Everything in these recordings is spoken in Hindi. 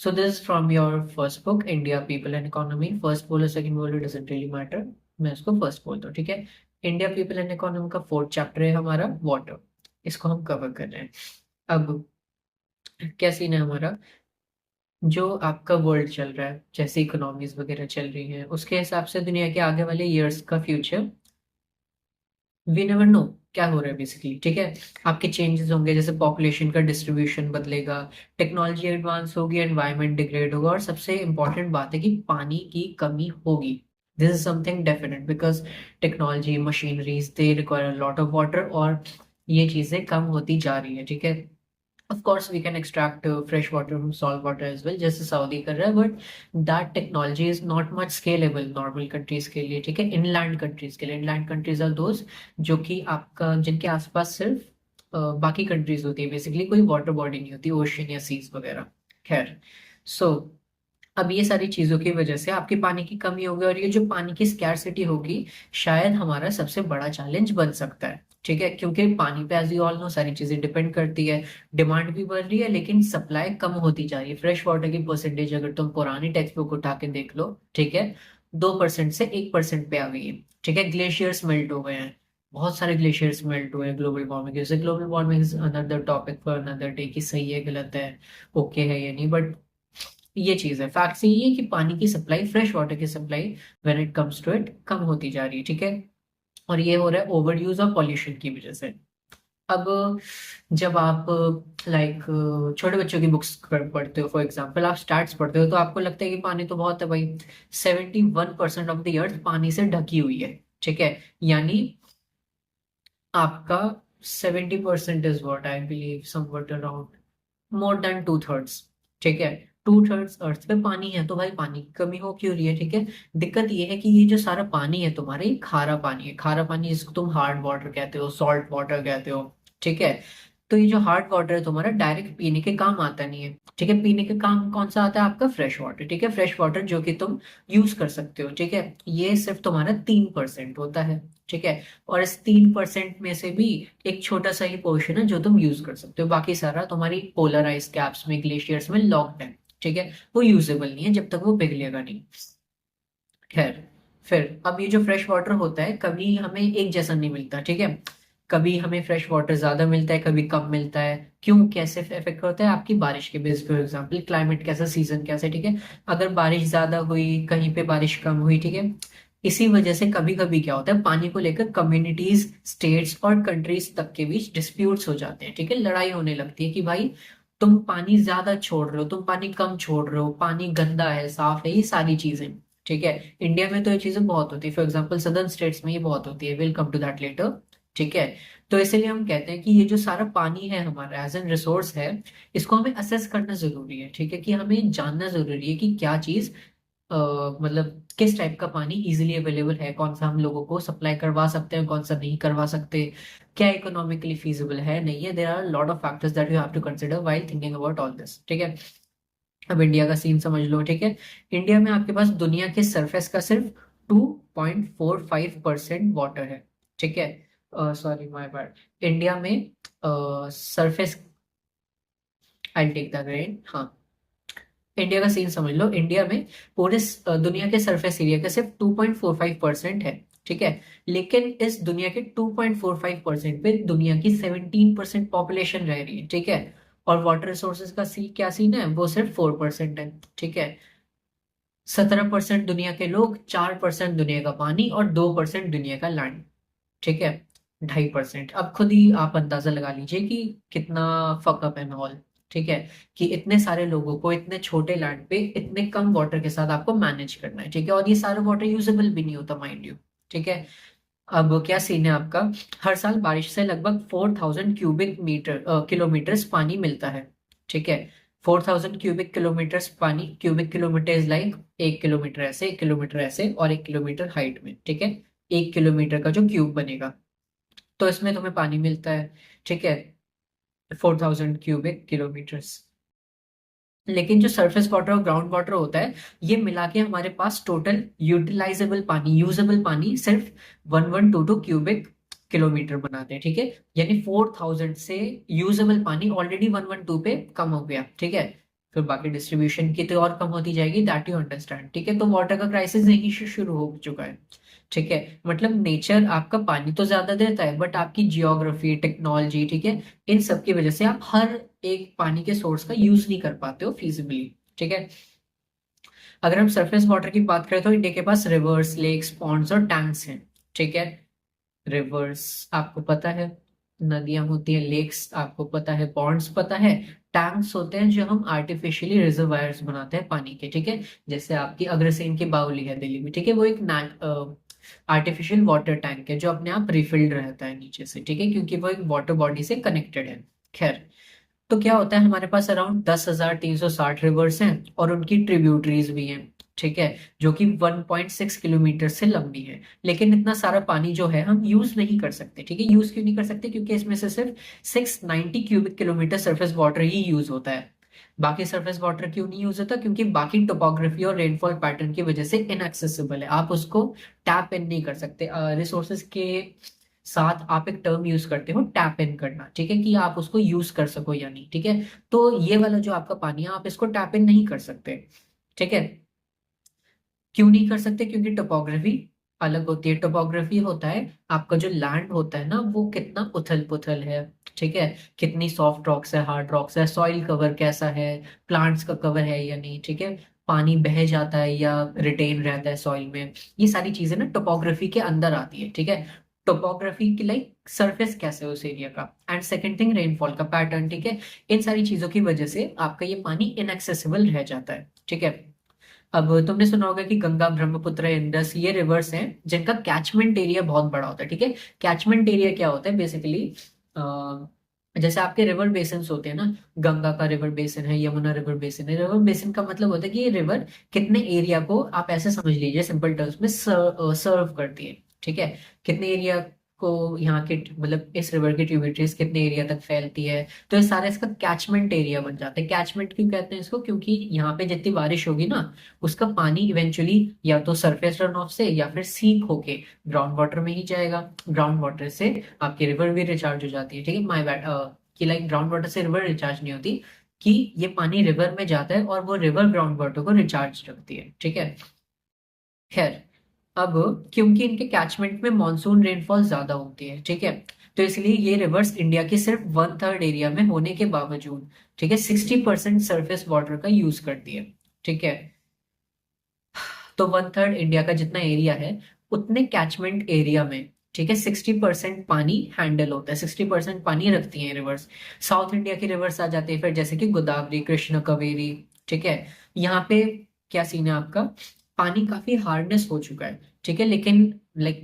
So this is from your first book, India, People and Economy. First बोलो second बोलो doesn't really matter. मैं इसको first बोलता हूँ, ठीक है। इंडिया, पीपल एंड इकोनॉमी का फोर्थ चैप्टर है हमारा वाटर। इसको हम कवर कर रहे हैं। अब क्या सीन है हमारा, जो आपका वर्ल्ड चल रहा है, जैसे इकोनॉमीज वगैरह चल रही हैं, उसके हिसाब से दुनिया के आगे वाले ईयर्स का फ्यूचर वी नेवर नो क्या हो रहा है बेसिकली, ठीक है। आपके चेंजेस होंगे, जैसे पॉपुलेशन का डिस्ट्रीब्यूशन बदलेगा, टेक्नोलॉजी एडवांस होगी, एनवायरनमेंट डिग्रेड होगा, और सबसे इंपॉर्टेंट बात है कि पानी की कमी होगी। This is something definite because technology, machineries they require lot of water, और ये चीजें कम होती जा रही है, ठीक है। Of course, we can extract fresh water from salt water as well, जैसे सऊदी कर रहा है, but that technology is not much scalable normal countries के लिए, ठीक है। inland countries के लिए, inland countries are those जो कि आपका जिनके आसपास सिर्फ बाकी कंट्रीज होती है, बेसिकली कोई वाटर बॉडी नहीं होती, ओशन या सीज वगैरह। खैर, सो अब ये सारी चीजों की वजह से आपकी पानी की कमी होगी, और ये जो पानी की स्कैरसिटी होगी शायद हमारा सबसे बड़ा चैलेंज बन सकता है, ठीक है। क्योंकि पानी पे एज यू ऑल नो सारी चीजें डिपेंड करती है। डिमांड भी बढ़ रही है लेकिन सप्लाई कम होती जा रही है। फ्रेश वाटर की परसेंटेज अगर तुम पुरानी टेक्स्ट बुक उठा के देख लो, ठीक है, 2% से 1% पे आ गई है, ठीक है। ग्लेशियर्स मेल्ट हो गए हैं, बहुत सारे ग्लेशियर्स मेल्ट हुए हैं ग्लोबल वार्मिंग की वजह से। Global warming is another topic for another day, कि सही है गलत है, ओके है या नहीं, बट ये चीज है, फैक्ट यही है कि पानी की सप्लाई, फ्रेश वाटर की supply when it comes to it कम होती जा रही है, ठीक है। और ये हो रहा है ओवर यूज और पॉल्यूशन की वजह से। अब जब आप लाइक छोटे बच्चों की बुक्स पढ़ते हो, फॉर एग्जाम्पल आप स्टैट्स पढ़ते हो, तो आपको लगता है कि पानी तो बहुत है भाई। 71% ऑफ द अर्थ पानी से ढकी हुई है, ठीक है। यानी आपका 70% is what I believe somewhat around more than 2/3, ठीक है। 2/3 अर्थ पे पानी है, तो भाई पानी की कमी हो क्यों रही है, ठीक है। दिक्कत ये है कि ये जो सारा पानी है तुम्हारे, ये खारा पानी है। खारा पानी जिसको तुम हार्ड वाटर कहते हो, सॉल्ट वाटर कहते हो, ठीक है। तो ये जो हार्ड वाटर है तुम्हारा, डायरेक्ट पीने के काम आता नहीं है, ठीक है। पीने के काम कौन सा आता है, आपका फ्रेश वाटर, ठीक है। फ्रेश वाटर जो कि तुम यूज कर सकते हो, ठीक है। ये सिर्फ तुम्हारा 3% होता है, ठीक है। और इस 3% में से भी एक छोटा सा ही पोर्शन है जो तुम यूज कर सकते हो, बाकी सारा तुम्हारी पोलराइज कैप्स में, ग्लेशियर्स में लॉक्ड है, ठीक है। वो यूजेबल नहीं है जब तक वो पिघलेगा नहीं। खैर, फिर अब ये जो फ्रेश वाटर होता है कभी हमें एक जैसा नहीं मिलता, ठीक है। कभी हमें फ्रेश वाटर ज्यादा मिलता है, कभी कम मिलता है। क्यों, कैसे इफेक्ट होता है, आपकी बारिश के बेस पे, फॉर एग्जाम्पल क्लाइमेट कैसा, सीजन कैसे, ठीक है। अगर बारिश ज्यादा हुई, कहीं पे बारिश कम हुई, ठीक है। इसी वजह से कभी कभी क्या होता है, पानी को लेकर कम्युनिटीज, स्टेट्स और कंट्रीज तक के बीच डिस्प्यूट्स हो जाते हैं, ठीक है। लड़ाई होने लगती है कि भाई तुम पानी ज्यादा छोड़ रहे हो, तुम पानी कम छोड़ रहे हो, पानी गंदा है, साफ है, ये सारी चीजें, ठीक है। इंडिया में तो ये चीजें बहुत होती है, फॉर एग्जाम्पल सदर्न स्टेट्स में ये बहुत होती है, will come to that later, ठीक है। तो इसलिए हम कहते हैं कि ये जो सारा पानी है हमारा एज एन रिसोर्स है, इसको हमें असेस करना जरूरी है, ठीक है। कि हमें जानना जरूरी है कि क्या चीज मतलब किस टाइप का पानी इजीली अवेलेबल है, कौन सा हम लोगों को सप्लाई करवा सकते हैं, कौन सा नहीं करवा सकते, क्या इकोनॉमिकली फीजिबल है, नहीं है। There are lot of factors that you have to consider while thinking about all this, ठीक है। अब इंडिया का सीन समझ लो, ठीक है। इंडिया में आपके पास दुनिया के सरफेस का सिर्फ 2.45% वाटर है, ठीक है। Sorry my bad. इंडिया में surface, I take the grain, हाँ। इंडिया का सीन समझ लो, इंडिया में पूरे दुनिया के सरफेस एरिया का सिर्फ 2.45% है, ठीक है। लेकिन इस दुनिया के 2.45% पे दुनिया की 17% पॉपुलेशन रह रही है, ठीक है। और वाटर रिसोर्सेज का क्या सीन है, वो सिर्फ 4% है, ठीक है। 17% दुनिया के लोग, 4% दुनिया का पानी, और 2% दुनिया का लैंड, ठीक है। 2.5%। अब खुद ही आप अंदाजा लगा लीजिए कि कितना फकअप है माहौल, ठीक है। कि इतने सारे लोगों को इतने छोटे लैंड पे इतने कम वाटर के साथ आपको मैनेज करना है, ठीक है। और ये सारा वाटर यूजेबल भी नहीं होता, माइंड यू, ठीक है। अब क्या सीन है आपका, हर साल बारिश से लगभग 4,000 किलोमीटर्स पानी मिलता है, ठीक है। 4,000 क्यूबिक किलोमीटर्स पानी, cubic kilometre is like 1 kilometre ऐसे, 1 किलोमीटर ऐसे, और 1 किलोमीटर हाइट में, ठीक है। 1 किलोमीटर का जो क्यूब बनेगा, तो इसमें तुम्हें पानी मिलता है, ठीक है। 4,000 क्यूबिक किलोमीटर्स। लेकिन जो सरफेस वाटर और ग्राउंड वाटर होता है, ये मिला के हमारे पास टोटल यूटिलाइजेबल पानी, यूजेबल पानी सिर्फ 1122 क्यूबिक किलोमीटर बनाते हैं, ठीक है। यानी 4,000 से यूजेबल पानी ऑलरेडी 112 पे कम हो गया, ठीक है। फिर बाकी डिस्ट्रीब्यूशन की तो और कम होती जाएगी, दैट यू अंडरस्टैंड, ठीक है। तो वाटर का क्राइसिस यहीं से शुरू हो चुका है, ठीक है। मतलब नेचर आपका पानी तो ज्यादा देता है, बट आपकी जियोग्राफी, टेक्नोलॉजी, ठीक है, इन सब की वजह से आप हर एक पानी के सोर्स का यूज नहीं कर पाते हो फिजिबली, ठीक है। अगर हम सरफेस वाटर की बात करें तो इंडिया के पास रिवर्स, लेक्स, पॉन्ड्स और टैंक्स हैं, ठीक है। रिवर्स आपको पता है, नदियां होती है, लेक्स आपको पता है, पॉन्ड्स पता है, टैंक्स होते हैं जो हम आर्टिफिशियली रिजर्वायर्स बनाते हैं पानी के, ठीक है। जैसे आपकी अग्रसेन की बावली है दिल्ली में, ठीक है, वो एक आर्टिफिशियल वाटर टैंक है जो अपने आप रिफिल्ड रहता है नीचे से, ठीक है, क्योंकि वो एक वाटर बॉडी से कनेक्टेड है। खैर, तो क्या होता है, हमारे पास अराउंड 10,360 रिवर्स हैं और उनकी ट्रिब्यूटरीज भी हैं, ठीक है, जो कि 1.6 किलोमीटर से लंबी है। लेकिन इतना सारा पानी जो है हम यूज नहीं कर सकते, ठीक है। यूज क्यों नहीं कर सकते? क्योंकि इसमें से सिर्फ 690 क्यूबिक किलोमीटर सरफेस वाटर ही यूज होता है। बाकी सरफेस वाटर क्यों नहीं यूज होता? क्योंकि बाकी टोपोग्राफी और रेनफॉल पैटर्न की वजह से इनएक्सेसिबल है, आप उसको टैप इन नहीं कर सकते। रिसोर्सेज के साथ आप एक टर्म यूज करते हो टैप इन करना, ठीक है, कि आप उसको यूज कर सको या नहीं, ठीक है। तो ये वाला जो आपका पानी है, आप इसको टैप इन नहीं कर सकते, ठीक है। क्यों नहीं कर सकते? क्योंकि टोपोग्राफी अलग होती है। टोपोग्राफी होता है आपका जो लैंड होता है ना, वो कितना उथल पुथल है, ठीक है, कितनी सॉफ्ट रॉक्स है, हार्ड रॉक्स है, सॉइल कवर कैसा है, प्लांट्स का कवर है या नहीं, ठीक है, पानी बह जाता है या रिटेन रहता है सॉइल में। ये सारी चीजें ना टोपोग्राफी के अंदर आती है, ठीक है। टोपोग्राफी की लाइक सरफेस कैसे है उस एरिया का, एंड सेकंड थिंग रेनफॉल का पैटर्न, ठीक है। इन सारी चीजों की वजह से आपका ये पानी इनएक्सेसिबल रह जाता है, ठीक है। अब तुमने सुना होगा कि गंगा, ब्रह्मपुत्र, इंडस, ये रिवर्स हैं जिनका कैचमेंट एरिया बहुत बड़ा होता है, ठीक है। कैचमेंट एरिया क्या होता है बेसिकली? जैसे आपके रिवर बेसिन्स होते हैं ना, गंगा का रिवर बेसिन है, यमुना रिवर बेसिन है। रिवर बेसिन का मतलब होता है कि ये रिवर कितने एरिया को, आप ऐसे समझ लीजिए सिंपल टर्म्स में, सर्व करती है, ठीक है। कितने एरिया को यहाँ के, मतलब इस रिवर की ट्रिब्यूटरीज कितने एरिया तक फैलती है, तो ये सारा इसका कैचमेंट एरिया बन जाता है। कैचमेंट क्यों कहते हैं इसको? क्योंकि यहाँ पे जितनी बारिश होगी ना, उसका पानी इवेंचुअली या तो सरफेस रन ऑफ से या फिर सीप होके ग्राउंड वाटर में ही जाएगा। ग्राउंड वाटर से आपकी रिवर भी रिचार्ज हो जाती है, ठीक है। माई बैड, कि लाइक ग्राउंड वाटर से रिवर रिचार्ज नहीं होती, कि ये पानी रिवर में जाता है और वो रिवर ग्राउंड वाटर को रिचार्ज रखती है, ठीक है। खैर, अब क्योंकि इनके कैचमेंट में मॉनसून रेनफॉल ज्यादा होती है, ठीक है, तो इसलिए ये रिवर्स इंडिया के सिर्फ 1/3 एरिया में होने के बावजूद, ठीक है, 60% सरफेस वाटर का यूज करती है, ठीक है। तो 1/3 इंडिया का जितना एरिया है, उतने कैचमेंट एरिया में, ठीक है, 60% पानी हैंडल होता है, 60% पानी रखती है रिवर्स। साउथ इंडिया की रिवर्स आ जाती है फिर, जैसे कि गोदावरी, कृष्ण, कावेरी, ठीक है। यहाँ पे क्या सीन है आपका, पानी काफी हार्डनेस हो चुका है, ठीक है, लेकिन लाइक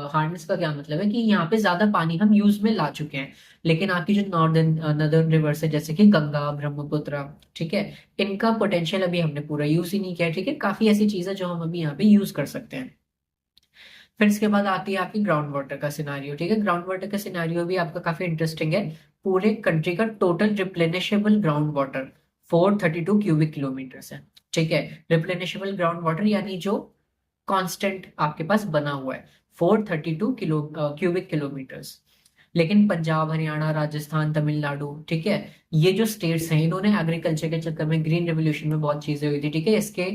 हार्डनेस का क्या मतलब है कि यहाँ पे ज्यादा पानी हम यूज में ला चुके हैं। लेकिन आपकी जो नॉर्दर्न नदर्न रिवर्स है, जैसे कि गंगा, ब्रह्मपुत्र, ठीक है, इनका पोटेंशियल अभी हमने पूरा यूज ही नहीं किया, ठीक है। काफी ऐसी चीजें जो हम अभी यहाँ पे यूज कर सकते हैं। फिर इसके बाद आती है आपकी ग्राउंड वाटर का सिनारियो, ठीक है। ग्राउंड वाटर का सिनारियो भी आपका काफी इंटरेस्टिंग है। पूरे कंट्री का total replenishable ground water 432 cubic kilometre है, ठीक है। रिप्लेनिशेबल ग्राउंड वाटर यानी जो कांस्टेंट आपके पास बना हुआ है, 432 क्यूबिक किलोमीटर्स। लेकिन पंजाब, हरियाणा, राजस्थान, तमिलनाडु, ठीक है, ये जो स्टेट्स हैं, इन्होंने एग्रीकल्चर के चक्कर में, ग्रीन रेवोल्यूशन में बहुत चीजें हुई थी, ठीक है, इसके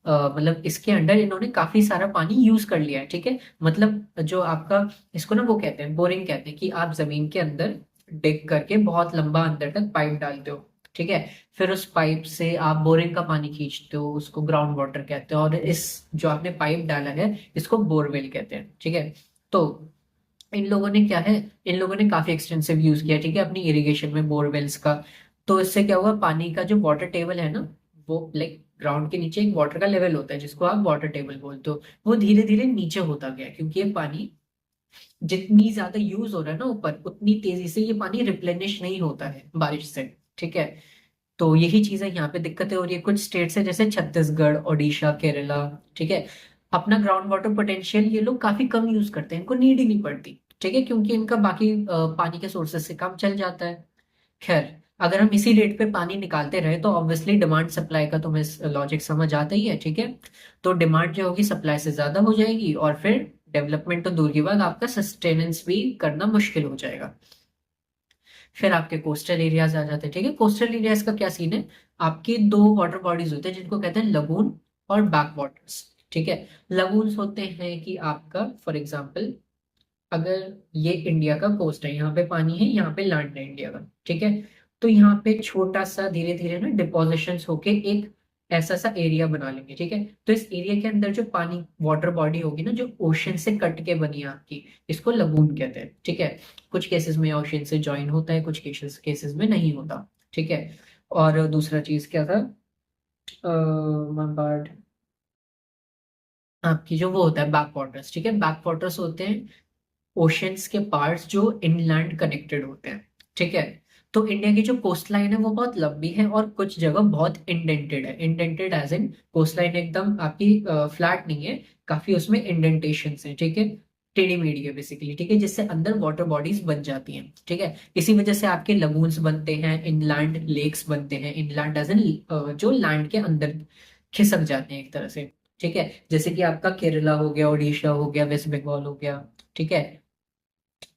मतलब इसके अंडर इन्होंने काफी सारा पानी यूज कर लिया है, ठीक है। मतलब जो आपका, इसको ना वो कहते हैं, बोरिंग कहते हैं, कि आप जमीन के अंदर डिग करके बहुत लंबा अंदर तक पाइप डालते हो, ठीक है। फिर उस पाइप से आप बोरिंग का पानी खींचते हो, उसको ग्राउंड वाटर कहते हैं। और इस जो आपने पाइप डाला है, इसको बोरवेल कहते हैं, ठीक है। तो इन लोगों ने क्या है, इन लोगों ने काफी एक्सटेंसिव यूज किया, ठीक है, अपनी इरिगेशन में बोरवेल्स का। तो इससे क्या हुआ, पानी का जो वाटर टेबल है ना, वो लाइक ग्राउंड के नीचे एक वाटर का लेवल होता है जिसको आप वाटर टेबल बोलते हो, वो धीरे धीरे नीचे होता गया, क्योंकि ये पानी जितनी ज्यादा यूज हो रहा है ना ऊपर, उतनी तेजी से ये पानी रिप्लेनिश नहीं होता है बारिश से, ठीक है। तो यही चीजें यहाँ पे दिक्कतें हो रही है। कुछ स्टेट्स है जैसे छत्तीसगढ़, ओडिशा, केरला, ठीक है, अपना ग्राउंड वाटर पोटेंशियल ये लोग काफी कम यूज करते हैं, इनको नीड ही नहीं पड़ती, ठीक है, क्योंकि इनका बाकी पानी के सोर्सेज से काम चल जाता है। खैर, अगर हम इसी रेट पे पानी निकालते रहे तो ऑब्वियसली डिमांड सप्लाई का तुम्हें लॉजिक समझ आता ही है, ठीक है। तो डिमांड जो होगी सप्लाई से ज्यादा हो जाएगी, और फिर डेवलपमेंट तो दूर की बात, आपका सस्टेनेंस भी करना मुश्किल हो जाएगा। फिर आपके कोस्टल एरियाज आ जाते हैं, ठीक है। कोस्टल एरियाज का क्या सीन है? आपके दो वाटर बॉडीज होते हैं जिनको कहते हैं लगून और बैक वाटर्स। ठीक है, लगून्स होते हैं कि आपका फॉर एग्जाम्पल अगर ये इंडिया का कोस्ट है, यहाँ पे पानी है, यहाँ पे लैंड है इंडिया का, ठीक है, तो यहाँ पे छोटा सा धीरे धीरे ना डिपोजिशंस होके एक ऐसा सा एरिया बना लेंगे। ठीक है, तो इस एरिया के अंदर जो पानी वाटर बॉडी होगी ना, जो ओशन से कट के बनी है आपकी, इसको लगून कहते हैं। ठीक है, कुछ केसेस में ओशन से ज्वाइन होता है, कुछ केसेस में नहीं होता। ठीक है, और दूसरा चीज क्या था, my आपकी जो वो होता है बैक वाटर्स। ठीक है, बैक वाटर्स होते हैं ओशंस के पार्ट्स जो इनलैंड कनेक्टेड होते हैं। ठीक है, तो इंडिया की जो कोस्ट लाइन है वो बहुत लंबी है और कुछ जगह बहुत इंडेंटेड है। Indented as in coast line एकदम आपकी फ्लैट नहीं है, काफी उसमें इंडेंटेशन है। ठीक है, टेढ़ी मेढ़ी है बेसिकली। ठीक है, जिससे अंदर वाटर बॉडीज बन जाती हैं। ठीक है, इसी वजह से आपके लगून्स बनते हैं, इनलैंड लेक्स बनते हैं। इनलैंड एज इन जो लैंड के अंदर खिसक जाते हैं एक तरह से। ठीक है, जैसे कि आपका केरला हो गया, ओडिशा हो गया, वेस्ट बंगाल हो गया। ठीक है,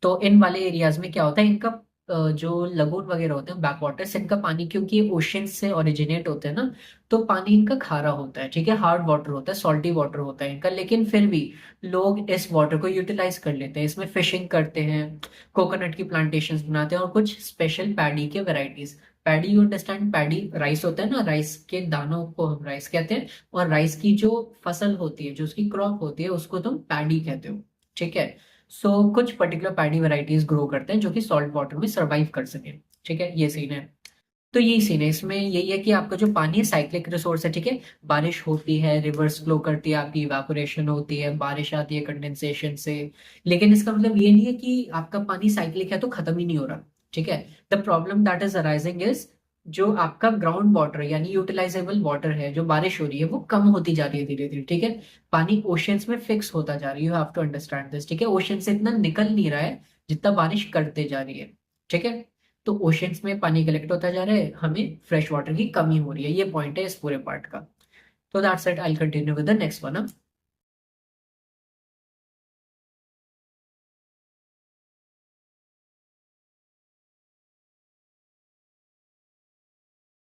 तो इन वाले एरियाज में क्या होता है, इनका जो लगून वगैरह होते हैं बैक वाटर्स, इनका पानी क्योंकि ओशन से ओरिजिनेट होते हैं ना, तो पानी इनका खारा होता है। ठीक है, हार्ड वाटर होता है, सॉल्टी वाटर होता है इनका, लेकिन फिर भी लोग इस वाटर को यूटिलाइज कर लेते हैं, इसमें फिशिंग करते हैं, कोकोनट की प्लांटेशंस बनाते हैं और कुछ स्पेशल पैडी के varieties. Paddy, you understand, paddy rice होता है ना, राइस के दानों को हम राइस कहते हैं, और राइस की जो फसल होती है, जो उसकी क्रॉप होती है, उसको तुम पैडी कहते हो। ठीक है, सो कुछ पर्टिकुलर पैडी वैरायटीज ग्रो करते हैं जो कि सॉल्ट वाटर में सरवाइव कर सके। ठीक है, ये सीन है। तो यही सीन है इसमें, यही है कि आपका जो पानी है साइक्लिक रिसोर्स है। ठीक है, बारिश होती है, रिवर्स फ्लो करती है, आपकी इवापोरेशन होती है, बारिश आती है कंडेंसेशन से, लेकिन इसका मतलब ये नहीं है कि आपका पानी साइक्लिक है तो खत्म ही नहीं हो रहा। ठीक है, the problem that is arising is जो आपका ग्राउंड वाटर यानी यूटिलाइजेबल वाटर है, जो बारिश हो रही है वो कम होती जा रही है धीरे धीरे। ठीक है, पानी ओशंस में फिक्स होता जा रहा है, you have to understand this. ठीक है, ओशन से इतना निकल नहीं रहा है जितना बारिश करते जा रही है। ठीक है, तो ओशंस में पानी कलेक्ट होता जा रहा है, हमें फ्रेश वाटर की कमी हो रही है, ये पॉइंट है इस पूरे पार्ट का। तो that's it, I will continue with the next one.